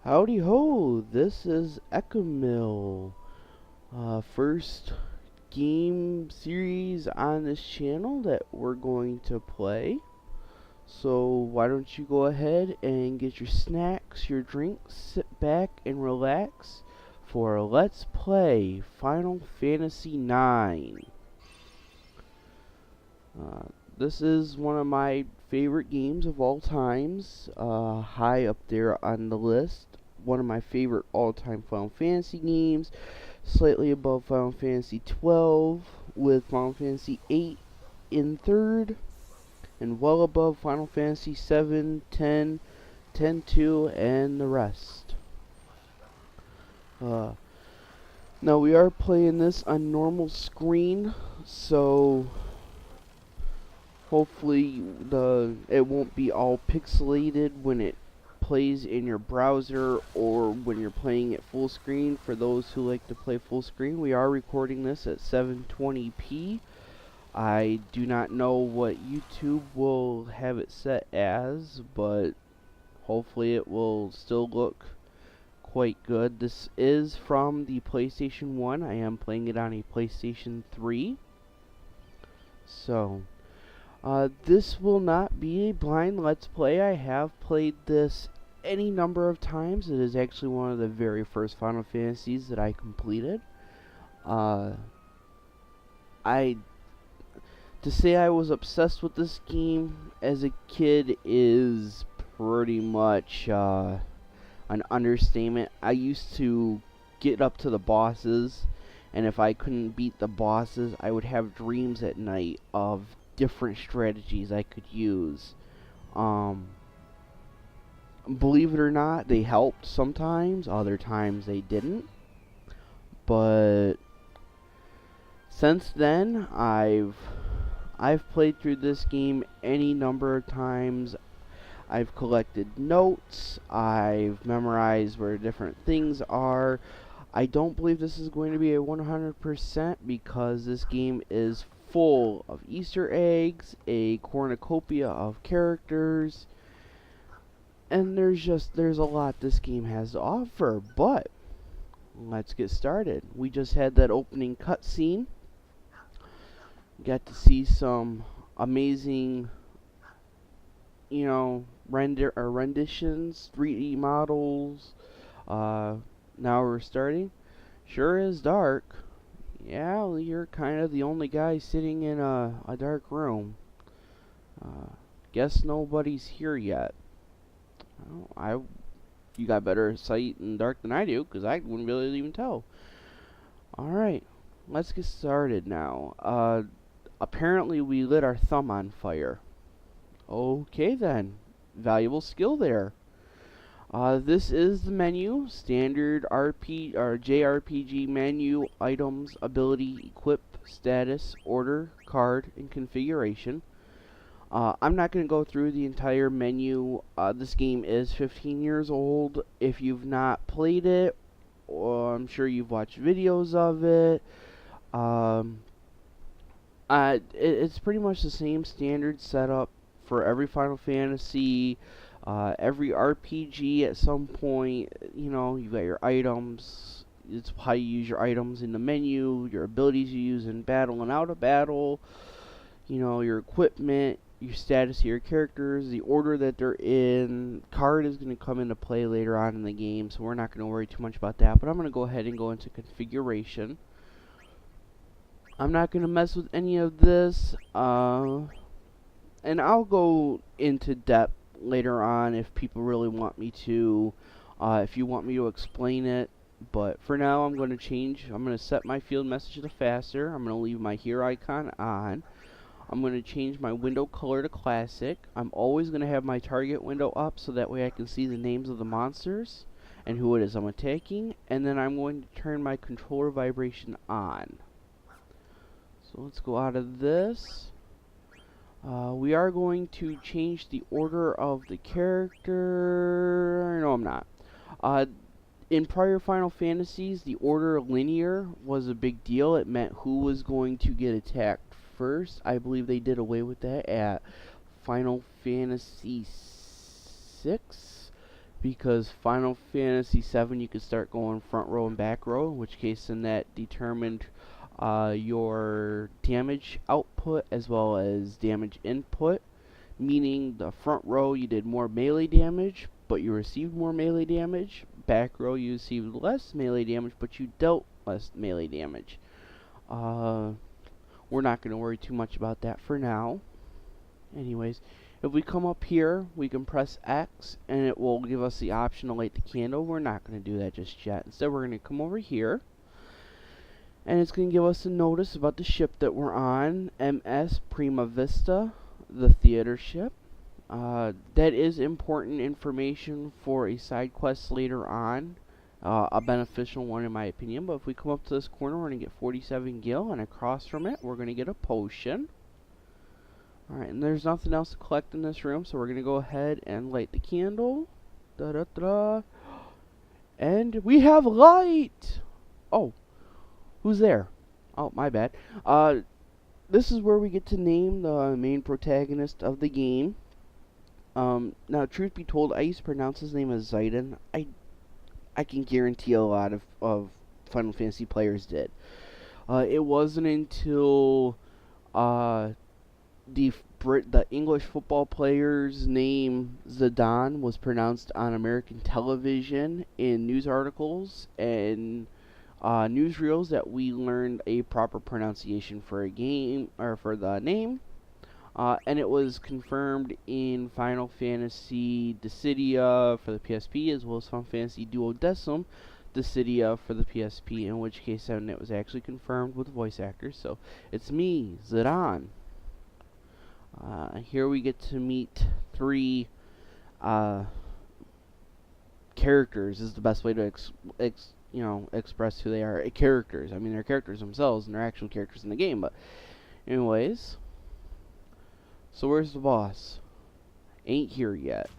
Howdy ho, this is Ekamil. First game series on this channel that we're going to play. So why don't you go ahead and get your snacks, your drinks, sit back and relax for Let's Play Final Fantasy IX. This is one of my favorite games of all times, high up there on the list. One of my favorite all-time Final Fantasy games, slightly above Final Fantasy 12, with Final Fantasy 8 in third, and well above Final Fantasy 7, 10, 10-2, and the rest. Now we are playing this on normal screen, so hopefully it won't be all pixelated when it plays in your browser or when you're playing it full screen. For those who like to play full screen, we are recording this at 720p. I do not know what YouTube will have it set as, but hopefully it will still look quite good. This is from the PlayStation 1. I am playing it on a PlayStation 3. So this will not be a blind Let's Play. I have played this any number of times. It is actually one of the very first Final Fantasies that I completed. To say I was obsessed with this game as a kid is pretty much an understatement. I used to get up to the bosses, and if I couldn't beat the bosses, I would have dreams at night of different strategies I could use. Believe it or not, they helped sometimes, other times they didn't. But since then, I've played through this game any number of times. I've collected notes, I've memorized where different things are. I don't believe this is going to be a 100% because this game is full of Easter eggs, a cornucopia of characters, and there's a lot this game has to offer. But let's get started. We just had that opening cutscene. Got to see some amazing, renditions, 3D models. Now we're starting. Sure is dark. Yeah, well, you're kind of the only guy sitting in a dark room. Guess nobody's here yet. You got better sight in dark than I do, because I wouldn't be able to even tell. Alright, let's get started now. Apparently we lit our thumb on fire. Okay then, valuable skill there. This is the menu, standard JRPG menu, items, ability, equip, status, order, card, and configuration. I'm not going to go through the entire menu. This game is 15 years old. If you've not played it, I'm sure you've watched videos of it. It's pretty much the same standard setup for every Final Fantasy. Every RPG at some point, you've got your items. It's how you use your items in the menu, your abilities you use in battle and out of battle, your equipment, your status of your characters, the order that they're in. Card is going to come into play later on in the game, so we're not going to worry too much about that. But I'm going to go ahead and go into configuration. I'm not going to mess with any of this, and I'll go into depth later on if people really want me to, if you want me to explain it. But for now, I'm going to set my field message to faster. I'm going to leave my here icon on. I'm going to change my window color to classic. I'm always going to have my target window up so that way I can see the names of the monsters and who it is I'm attacking. And then I'm going to turn my controller vibration on. So let's go out of this. We are going to change the order of the character. No, I'm not. In prior Final Fantasies, the order linear was a big deal. It meant who was going to get attacked first. I believe they did away with that at Final Fantasy VI. because Final Fantasy VII you could start going front row and back row, in which case then that determined your damage output as well as damage input, meaning the front row you did more melee damage, but you received more melee damage. Back row you received less melee damage, but you dealt less melee damage. We're not going to worry too much about that for now. Anyways, if we come up here, we can press X, and it will give us the option to light the candle. We're not going to do that just yet. Instead, we're going to come over here, and it's going to give us a notice about the ship that we're on, MS Prima Vista, the theater ship. That is important information for a side quest later on, a beneficial one in my opinion. But if we come up to this corner, we're going to get 47 gil, and across from it, we're going to get a potion. Alright, and there's nothing else to collect in this room, so we're going to go ahead and light the candle. Da-da-da. And we have light! Oh, who's there? Oh, my bad. This is where we get to name the main protagonist of the game. Now, truth be told, I used to pronounce his name as Zidane. I can guarantee a lot of Final Fantasy players did. It wasn't until the English football player's name Zidane was pronounced on American television in news articles and newsreels that we learned a proper pronunciation for a game or for the name. And it was confirmed in Final Fantasy Dissidia for the PSP, as well as Final Fantasy Duodecim Dissidia for the PSP, in which case then it was actually confirmed with voice actors. So it's me, Zidane. Here we get to meet three characters. Is the best way to express who they are. Characters. I mean, they're characters themselves, and they're actual characters in the game. But anyways, so where's the boss? Ain't here yet.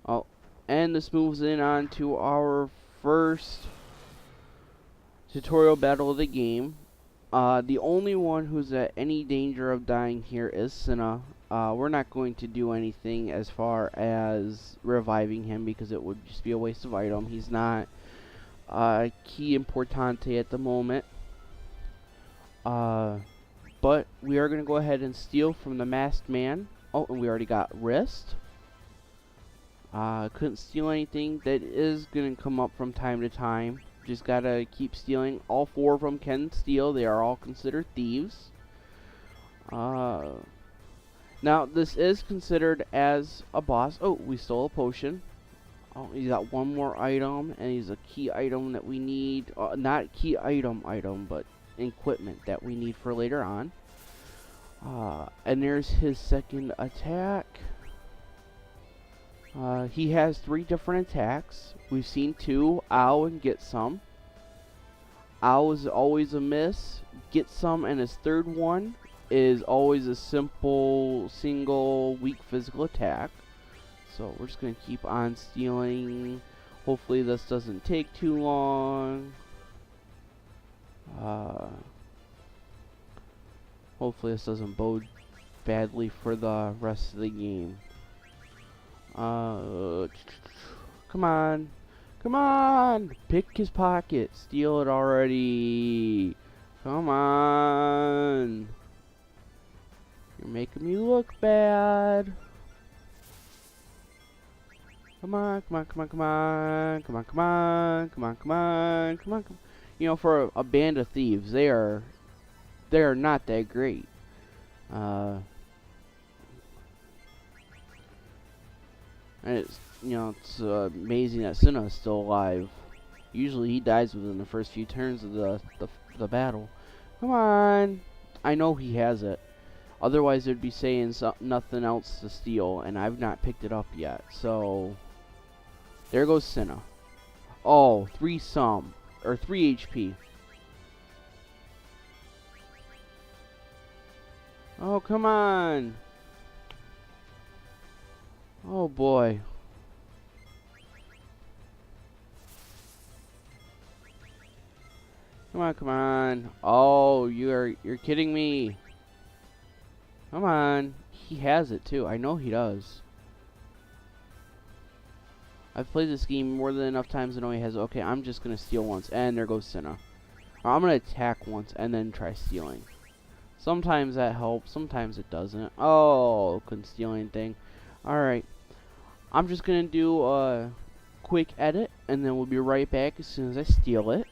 Oh, and this moves in on to our first tutorial battle of the game. The only one who's at any danger of dying here is Cinna. We're not going to do anything as far as reviving him because it would just be a waste of item. He's not key importante at the moment. But we are going to go ahead and steal from the masked man. Oh, and we already got wrist. Couldn't steal anything. That is going to come up from time to time. Just gotta keep stealing. All four of them can steal. They are all considered thieves. Now, this is considered as a boss. Oh, we stole a potion. Oh, he's got one more item, and he's a key item that we need. Not key item, but equipment that we need for later on. And there's his second attack. He has 3 different attacks. We've seen 2, ow and get some. Ow is always a miss. Get some, and his third one is always a simple, single, weak physical attack. So we're just going to keep on stealing. Hopefully this doesn't take too long. Hopefully this doesn't bode badly for the rest of the game. Come on. Come on! Pick his pocket. Steal it already. Come on. You're making me look bad. Come on, come on, come on, come on. Come on, come on. Come on, come on. Come on, come on. You know, for a band of thieves, they are not that great. And it's, you know, it's amazing that Cinna is still alive. Usually he dies within the first few turns of the battle. Come on! I know he has it. Otherwise it'd be saying nothing else to steal, and I've not picked it up yet. So there goes Cinna. Oh, 3 HP. Oh, come on! Oh boy. Come on, come on. Oh, you're kidding me. Come on. He has it too. I know he does. I've played this game more than enough times to know he has, okay, I'm just going to steal once, and there goes Cinna. Or I'm going to attack once, and then try stealing. Sometimes that helps, sometimes it doesn't. Oh, couldn't steal anything. Alright, I'm just going to do a quick edit, and then we'll be right back as soon as I steal it.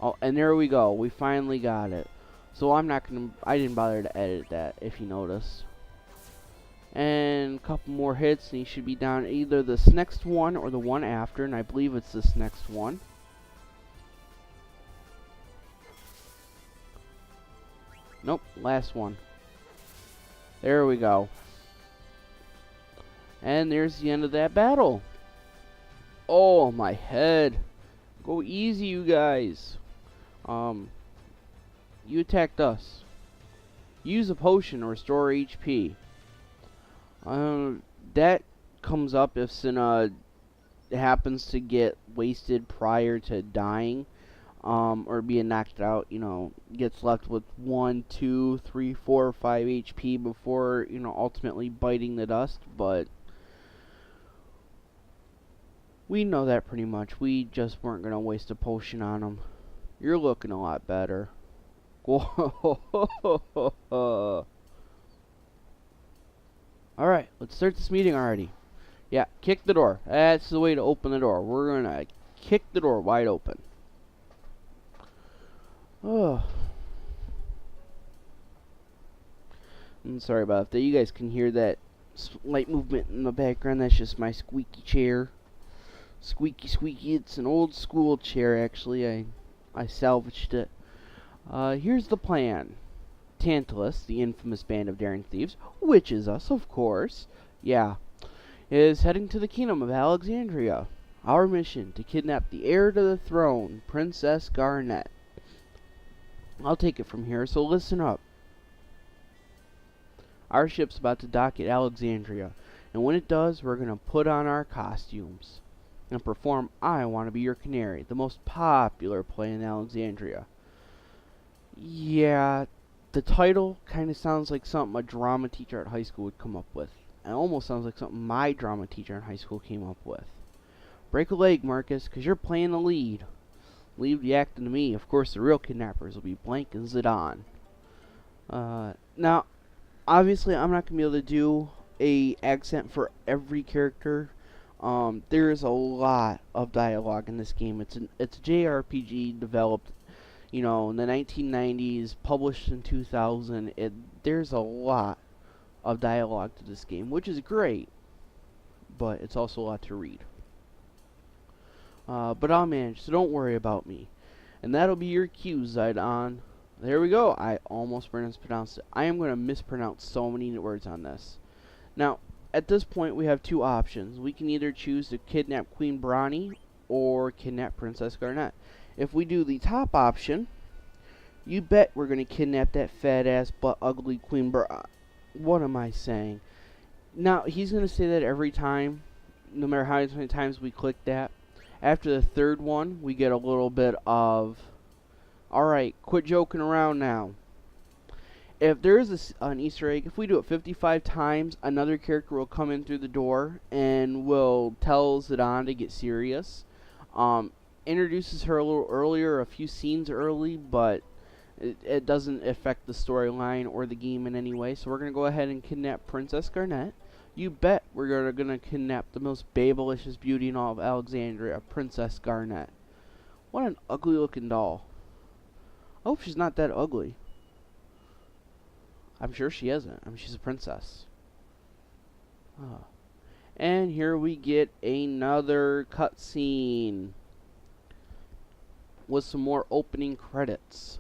Oh, and there we go. We finally got it. So I didn't bother to edit that, if you notice. And a couple more hits, and he should be down either this next one or the one after, and I believe it's this next one. Nope, last one. There we go. And there's the end of that battle. Oh, my head. Go easy, you guys. You attacked us. Use a potion to restore HP. That comes up if Cinna happens to get wasted prior to dying, or being knocked out, you know, gets left with 1, 2, 3, 4, 5 HP before, you know, ultimately biting the dust, but we know that pretty much. We just weren't going to waste a potion on him. You're looking a lot better. Alright, let's start this meeting already. Yeah, kick the door. That's the way to open the door. We're gonna kick the door wide open. Oh. I'm sorry about that. You guys can hear that slight movement in the background. That's just my squeaky chair. Squeaky, squeaky. It's an old school chair, actually. I salvaged it. Here's the plan. Tantalus, the infamous band of daring thieves, which is us, of course, yeah, is heading to the kingdom of Alexandria. Our mission, to kidnap the heir to the throne, Princess Garnet. I'll take it from here, so listen up. Our ship's about to dock at Alexandria, and when it does, we're going to put on our costumes and perform I Want to Be Your Canary, the most popular play in Alexandria. Yeah, the title kind of sounds like something a drama teacher at high school would come up with. It almost sounds like something my drama teacher in high school came up with. Break a leg, Marcus, because you're playing the lead. Leave the acting to me. Of course, the real kidnappers will be Blank and Zidane. Now, obviously, I'm not going to be able to do a accent for every character. There is a lot of dialogue in this game. It's a JRPG developed, you know, in the 1990s, published in 2000. There's a lot of dialogue to this game, which is great, but it's also a lot to read. But I'll manage, so don't worry about me. And that'll be your cue, Zidane. There we go. I almost mispronounced it. I am going to mispronounce so many words on this. Now, at this point, we have two options. We can either choose to kidnap Queen Brani or kidnap Princess Garnet. If we do the top option, you bet we're going to kidnap that fat-ass, butt-ugly Queen Brani. What am I saying? Now, he's going to say that every time, no matter how many times we click that. After the third one, we get a little bit of, alright, quit joking around now. If there is an Easter egg, if we do it 55 times, another character will come in through the door and will tell Zidane to get serious. Introduces her a little earlier, a few scenes early, but it doesn't affect the storyline or the game in any way. So we're going to go ahead and kidnap Princess Garnet. You bet we're going to kidnap the most babelicious beauty in all of Alexandria, Princess Garnet. What an ugly looking doll. I hope she's not that ugly. I'm sure she isn't. I mean, she's a princess. Oh. And here we get another cutscene with some more opening credits.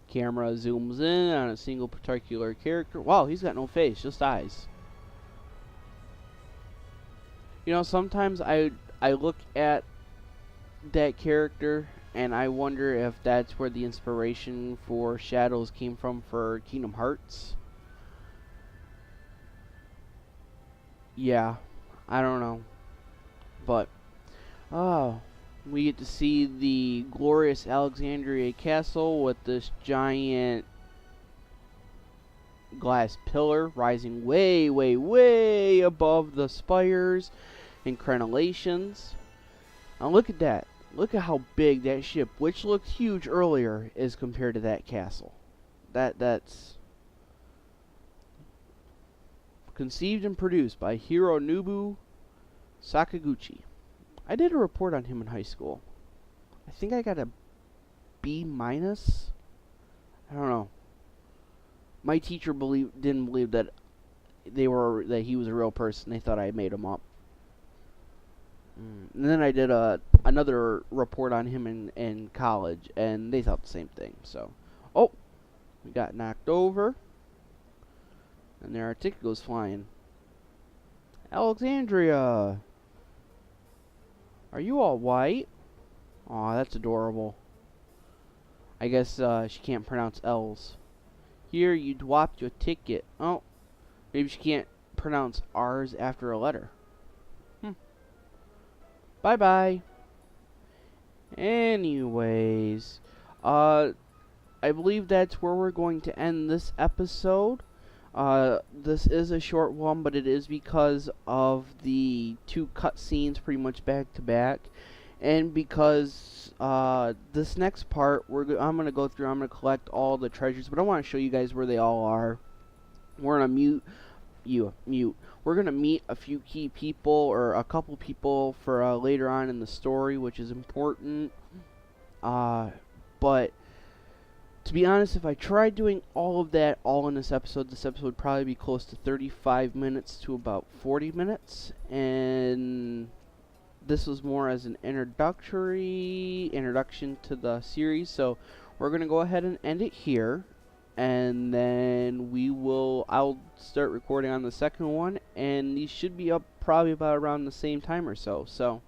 Camera zooms in on a single particular character. Wow, he's got no face, just eyes. You know, sometimes I look at that character and I wonder if that's where the inspiration for Shadows came from for Kingdom Hearts. Yeah, I don't know. But, we get to see the glorious Alexandria Castle with this giant glass pillar rising way, way, way above the spires and crenellations. Now look at that. Look at how big that ship, which looked huge earlier, is compared to that castle. That's conceived and produced by Hironobu Sakaguchi. I did a report on him in high school. I think I got a B minus. I don't know. My teacher didn't believe that that he was a real person. They thought I made him up. And then I did another report on him in college, and they thought the same thing. So, oh, we got knocked over, and there our ticket goes flying. Alexandria, are you all white? Aw, that's adorable. I guess she can't pronounce L's. Here, you dropped your ticket. Oh, maybe she can't pronounce R's after a letter. Bye-bye. Anyways, I believe that's where we're going to end this episode. This is a short one, but it is because of the two cutscenes pretty much back to back. And because this next part, I'm going to go through, I'm going to collect all the treasures, but I want to show you guys where they all are. We're going to mute. We're going to meet a few key people, or a couple people for later on in the story, which is important. But to be honest, if I tried doing all of that all in this episode would probably be close to 35 minutes to about 40 minutes. And this was more as an introduction to the series. So we're going to go ahead and end it here. And then I'll start recording on the second one. And these should be up probably about around the same time or so. So